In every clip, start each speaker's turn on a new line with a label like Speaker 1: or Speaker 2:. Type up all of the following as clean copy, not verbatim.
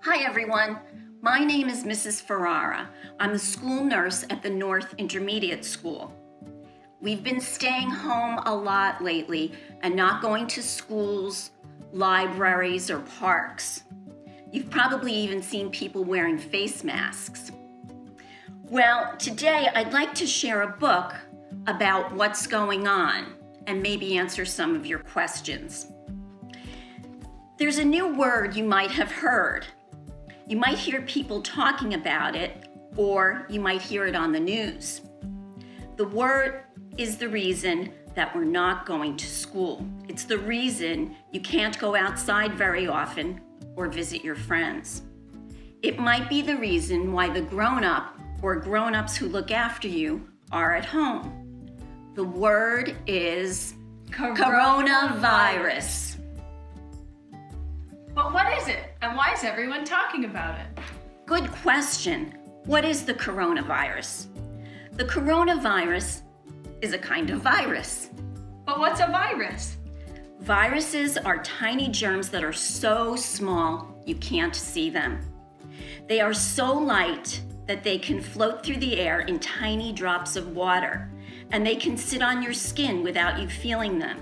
Speaker 1: Hi everyone, my name is Mrs. Ferrara. I'm the school nurse at the North Intermediate School. We've been staying home a lot lately and not going to schools, libraries, or parks. You've probably even seen people wearing face masks. Well, today I'd like to share a book about what's going on and maybe answer some of your questions. There's a new word you might have heard. You might hear people talking about it, or you might hear it on the news. The word is the reason that we're not going to school. It's the reason you can't go outside very often or visit your friends. It might be the reason why the grown-up or grown-ups who look after you are at home. The word is coronavirus.
Speaker 2: But what is it, and why is everyone talking about it?
Speaker 1: Good question. What is the coronavirus? The coronavirus is a kind of virus.
Speaker 2: But what's a virus?
Speaker 1: Viruses are tiny germs that are so small you can't see them. They are so light that they can float through the air in tiny drops of water, and they can sit on your skin without you feeling them.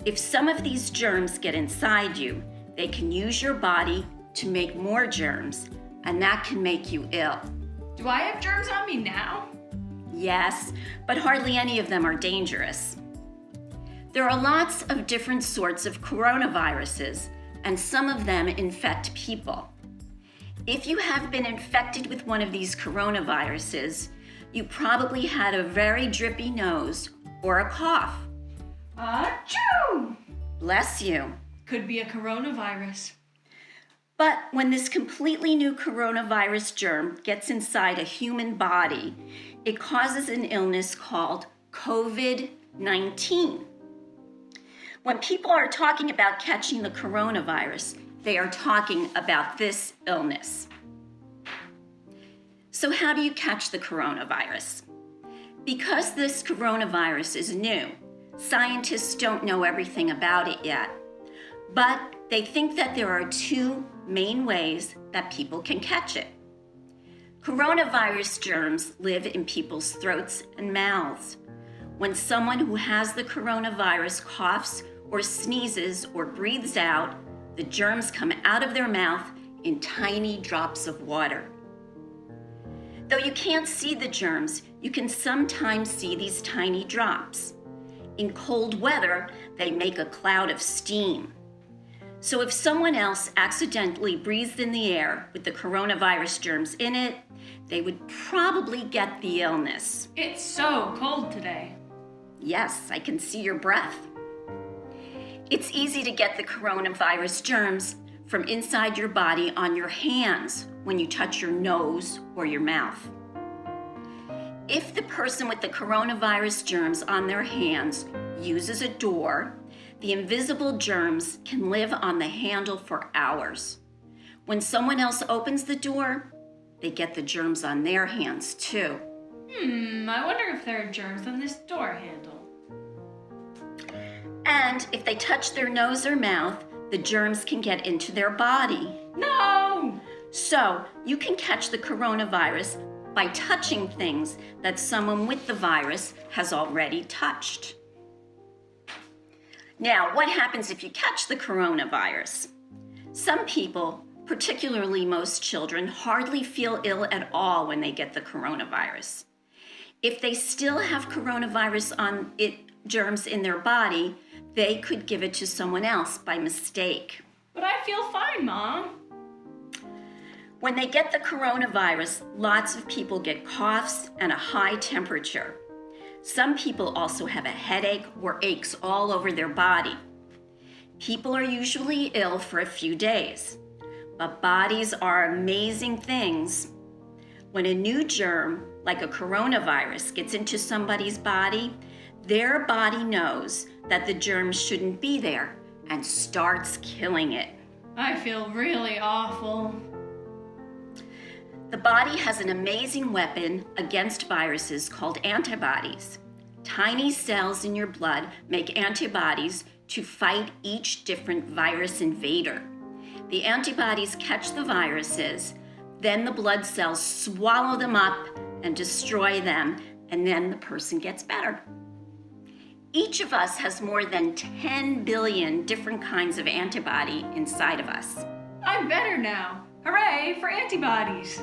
Speaker 1: If some of these germs get inside you, they can use your body to make more germs, and that can make you ill.
Speaker 2: Do I have germs on me now?
Speaker 1: Yes, but hardly any of them are dangerous. There are lots of different sorts of coronaviruses, and some of them infect people. If you have been infected with one of these coronaviruses, you probably had a very drippy nose or a cough.
Speaker 2: Achoo!
Speaker 1: Bless you.
Speaker 2: Could be a coronavirus.
Speaker 1: But when this completely new coronavirus germ gets inside a human body, it causes an illness called COVID-19. When people are talking about catching the coronavirus, they are talking about this illness. So how do you catch the coronavirus? Because this coronavirus is new, scientists don't know everything about it yet. But they think that there are two main ways that people can catch it. Coronavirus germs live in people's throats and mouths. When someone who has the coronavirus coughs or sneezes or breathes out, the germs come out of their mouth in tiny drops of water. Though you can't see the germs, you can sometimes see these tiny drops. In cold weather, they make a cloud of steam. So if someone else accidentally breathed in the air with the coronavirus germs in it, they would probably get the illness.
Speaker 2: It's so cold today.
Speaker 1: Yes, I can see your breath. It's easy to get the coronavirus germs from inside your body on your hands when you touch your nose or your mouth. If the person with the coronavirus germs on their hands uses a door, the invisible germs can live on the handle for hours. When someone else opens the door, they get the germs on their hands too.
Speaker 2: I wonder if there are germs on this door handle.
Speaker 1: And if they touch their nose or mouth, the germs can get into their body.
Speaker 2: No!
Speaker 1: So you can catch the coronavirus by touching things that someone with the virus has already touched. Now, what happens if you catch the coronavirus? Some people, particularly most children, hardly feel ill at all when they get the coronavirus. If they still have coronavirus germs in their body, they could give it to someone else by mistake.
Speaker 2: But I feel fine, Mom.
Speaker 1: When they get the coronavirus, lots of people get coughs and a high temperature. Some people also have a headache or aches all over their body. People are usually ill for a few days, but bodies are amazing things. When a new germ, like a coronavirus, gets into somebody's body, their body knows that the germ shouldn't be there and starts killing it.
Speaker 2: I feel really awful.
Speaker 1: The body has an amazing weapon against viruses called antibodies. Tiny cells in your blood make antibodies to fight each different virus invader. The antibodies catch the viruses, then the blood cells swallow them up and destroy them, and then the person gets better. Each of us has more than 10 billion different kinds of antibody inside of us.
Speaker 2: I'm better now. Hooray for antibodies.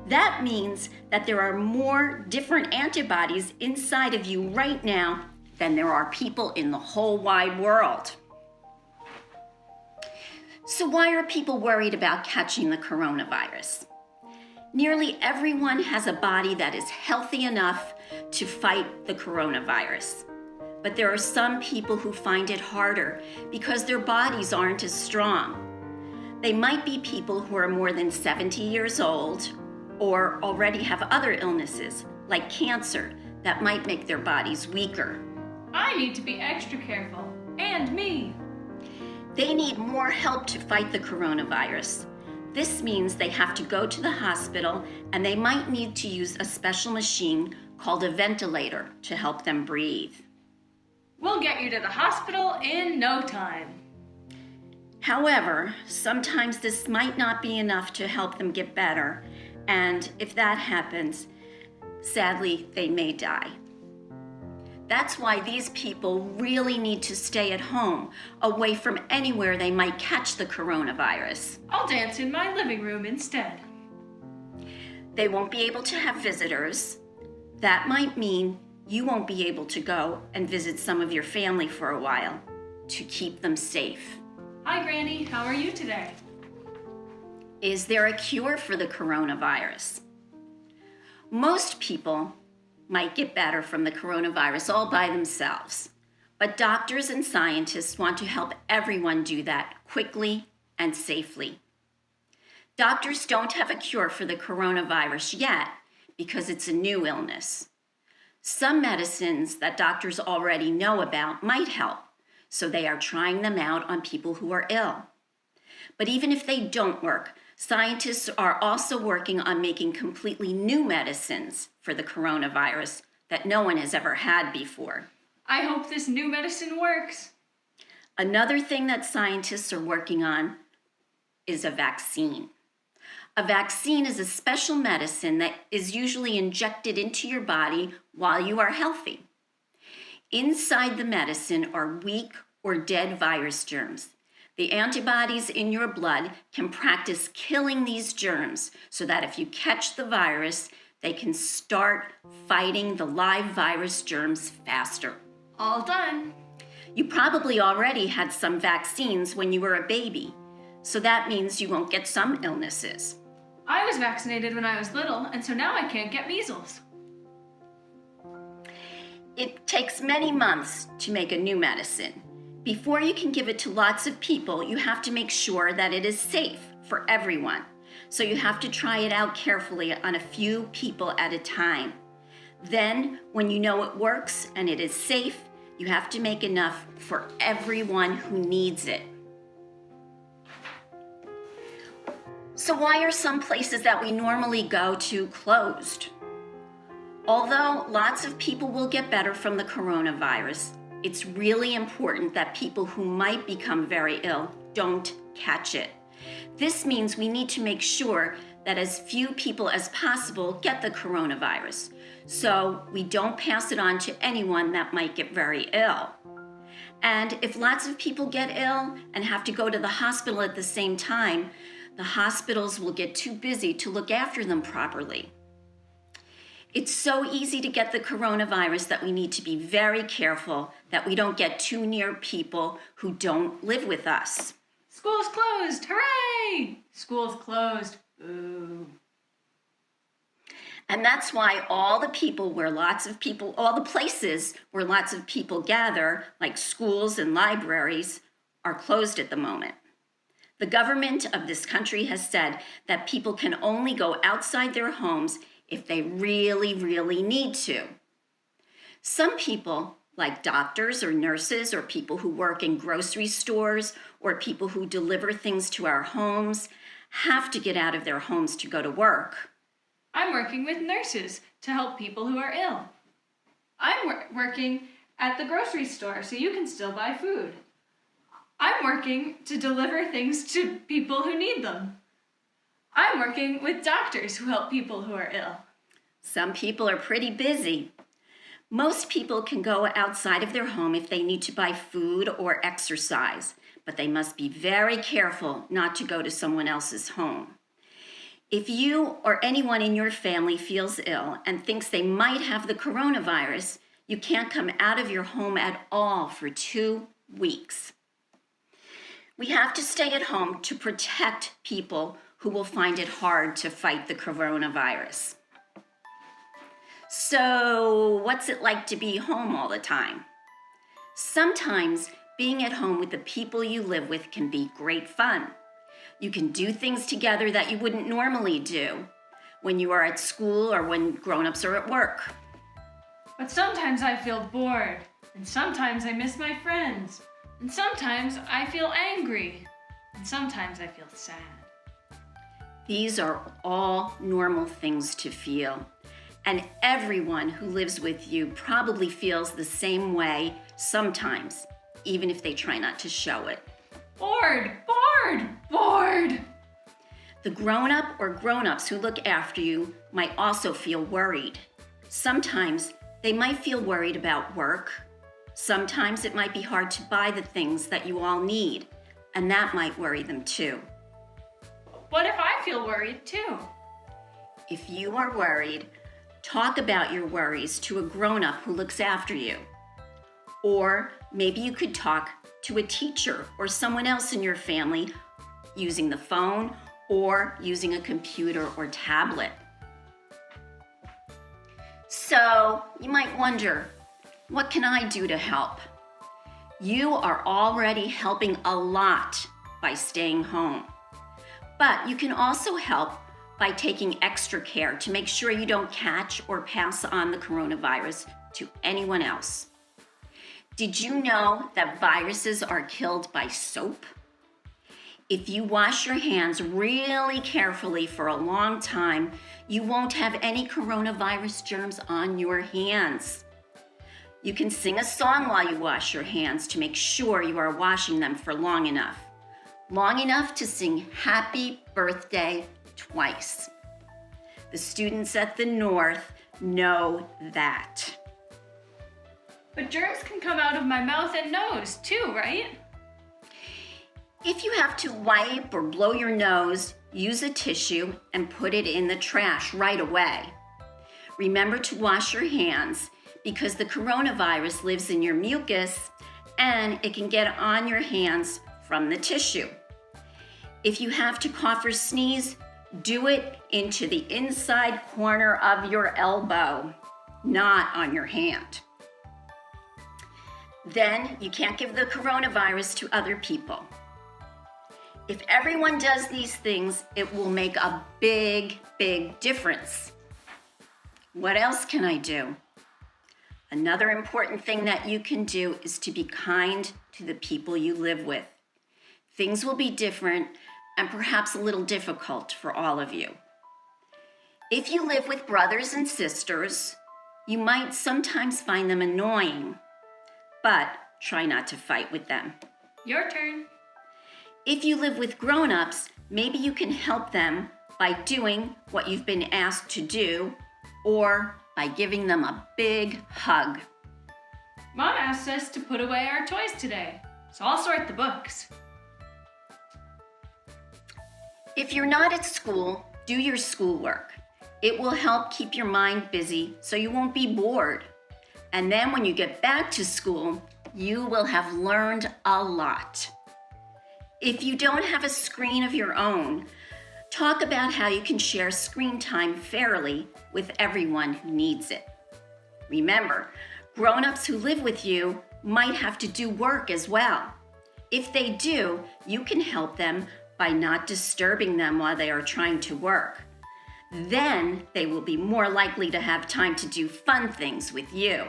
Speaker 1: That means that there are more different antibodies inside of you right now than there are people in the whole wide world. So why are people worried about catching the coronavirus? Nearly everyone has a body that is healthy enough to fight the coronavirus. But there are some people who find it harder because their bodies aren't as strong. They might be people who are more than 70 years old or already have other illnesses like cancer that might make their bodies weaker.
Speaker 2: I need to be extra careful. And me.
Speaker 1: They need more help to fight the coronavirus. This means they have to go to the hospital and they might need to use a special machine called a ventilator to help them breathe.
Speaker 2: We'll get you to the hospital in no time.
Speaker 1: However, sometimes this might not be enough to help them get better, and if that happens, sadly, they may die. That's why these people really need to stay at home, away from anywhere they might catch the coronavirus.
Speaker 2: I'll dance in my living room instead.
Speaker 1: They won't be able to have visitors. That might mean you won't be able to go and visit some of your family for a while to keep them safe.
Speaker 2: Hi, Granny. How are you today?
Speaker 1: Is there a cure for the coronavirus? Most people might get better from the coronavirus all by themselves, but doctors and scientists want to help everyone do that quickly and safely. Doctors don't have a cure for the coronavirus yet because it's a new illness. Some medicines that doctors already know about might help, so they are trying them out on people who are ill. But even if they don't work, scientists are also working on making completely new medicines for the coronavirus that no one has ever had before.
Speaker 2: I hope this new medicine works.
Speaker 1: Another thing that scientists are working on is a vaccine. A vaccine is a special medicine that is usually injected into your body while you are healthy. Inside the medicine are weak or dead virus germs. The antibodies in your blood can practice killing these germs so that if you catch the virus, they can start fighting the live virus germs faster.
Speaker 2: All done.
Speaker 1: You probably already had some vaccines when you were a baby, so that means you won't get some illnesses.
Speaker 2: I was vaccinated when I was little, and so now I can't get measles.
Speaker 1: It takes many months to make a new medicine. Before you can give it to lots of people, you have to make sure that it is safe for everyone. So you have to try it out carefully on a few people at a time. Then, when you know it works and it is safe, you have to make enough for everyone who needs it. So why are some places that we normally go to closed? Although lots of people will get better from the coronavirus, it's really important that people who might become very ill don't catch it. This means we need to make sure that as few people as possible get the coronavirus, so we don't pass it on to anyone that might get very ill. And if lots of people get ill and have to go to the hospital at the same time, the hospitals will get too busy to look after them properly. It's so easy to get the coronavirus that we need to be very careful that we don't get too near people who don't live with us.
Speaker 2: School's closed. Hooray! School's closed. Boo.
Speaker 1: And that's why all the places where lots of people gather, like schools and libraries, are closed at the moment. The government of this country has said that people can only go outside their homes if they really, really need to. Some people, like doctors or nurses or people who work in grocery stores or people who deliver things to our homes, have to get out of their homes to go to work.
Speaker 2: I'm working with nurses to help people who are ill. I'm working at the grocery store so you can still buy food. I'm working to deliver things to people who need them. I'm working with doctors who help people who are ill.
Speaker 1: Some people are pretty busy. Most people can go outside of their home if they need to buy food or exercise, but they must be very careful not to go to someone else's home. If you or anyone in your family feels ill and thinks they might have the coronavirus, you can't come out of your home at all for 2 weeks. We have to stay at home to protect people who will find it hard to fight the coronavirus. So, what's it like to be home all the time? Sometimes being at home with the people you live with can be great fun. You can do things together that you wouldn't normally do when you are at school or when grown-ups are at work.
Speaker 2: But sometimes I feel bored, and sometimes I miss my friends, and sometimes I feel angry, and sometimes I feel sad.
Speaker 1: These are all normal things to feel, and everyone who lives with you probably feels the same way sometimes, even if they try not to show it.
Speaker 2: Bored, bored, bored.
Speaker 1: The grown-up or grown-ups who look after you might also feel worried. Sometimes they might feel worried about work. Sometimes it might be hard to buy the things that you all need, and that might worry them too.
Speaker 2: What if I feel worried too?
Speaker 1: If you are worried, talk about your worries to a grown-up who looks after you. Or maybe you could talk to a teacher or someone else in your family using the phone or using a computer or tablet. So you might wonder, what can I do to help? You are already helping a lot by staying home. But you can also help by taking extra care to make sure you don't catch or pass on the coronavirus to anyone else. Did you know that viruses are killed by soap? If you wash your hands really carefully for a long time, you won't have any coronavirus germs on your hands. You can sing a song while you wash your hands to make sure you are washing them for long enough. Long enough to sing happy birthday twice. The students at the North know that.
Speaker 2: But germs can come out of my mouth and nose too, right?
Speaker 1: If you have to wipe or blow your nose, use a tissue and put it in the trash right away. Remember to wash your hands because the coronavirus lives in your mucus and it can get on your hands from the tissue. If you have to cough or sneeze, do it into the inside corner of your elbow, not on your hand. Then you can't give the coronavirus to other people. If everyone does these things, it will make a big, big difference. What else can I do? Another important thing that you can do is to be kind to the people you live with. Things will be different and perhaps a little difficult for all of you. If you live with brothers and sisters, you might sometimes find them annoying, but try not to fight with them.
Speaker 2: Your turn.
Speaker 1: If you live with grown-ups, maybe you can help them by doing what you've been asked to do or by giving them a big hug.
Speaker 2: Mom asked us to put away our toys today, so I'll sort the books.
Speaker 1: If you're not at school, do your schoolwork. It will help keep your mind busy so you won't be bored. And then when you get back to school, you will have learned a lot. If you don't have a screen of your own, talk about how you can share screen time fairly with everyone who needs it. Remember, grown-ups who live with you might have to do work as well. If they do, you can help them by not disturbing them while they are trying to work. Then they will be more likely to have time to do fun things with you.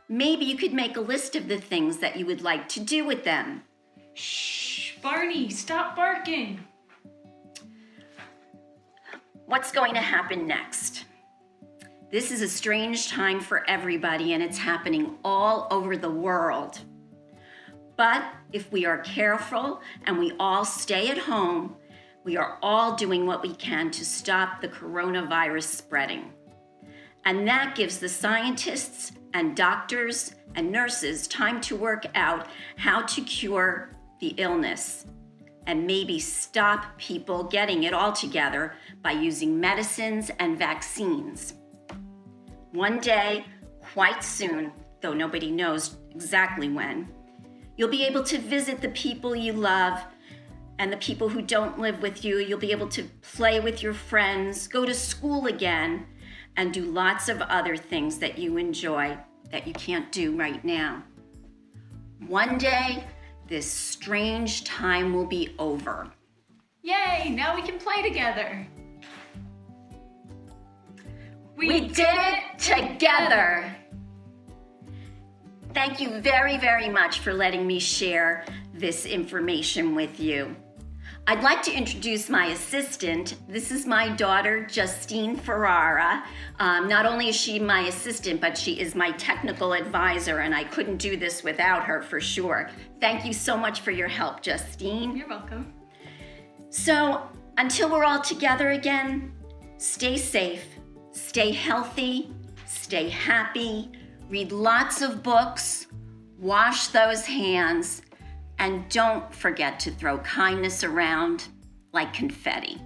Speaker 1: Maybe you could make a list of the things that you would like to do with them.
Speaker 2: Shh, Barney, stop barking.
Speaker 1: What's going to happen next? This is a strange time for everybody, and it's happening all over the world. But if we are careful and we all stay at home, we are all doing what we can to stop the coronavirus spreading. And that gives the scientists and doctors and nurses time to work out how to cure the illness and maybe stop people getting it altogether by using medicines and vaccines. One day, quite soon, though nobody knows exactly when, you'll be able to visit the people you love and the people who don't live with you. You'll be able to play with your friends, go to school again, and do lots of other things that you enjoy that you can't do right now. One day, this strange time will be over.
Speaker 2: Yay, now we can play together.
Speaker 1: We did it together. Thank you very, very much for letting me share this information with you. I'd like to introduce my assistant. This is my daughter, Justine Ferrara. Not only is she my assistant, but she is my technical advisor, and I couldn't do this without her for sure. Thank you so much for your help, Justine.
Speaker 2: You're welcome.
Speaker 1: So, until we're all together again, stay safe, stay healthy, stay happy, read lots of books, wash those hands, and don't forget to throw kindness around like confetti.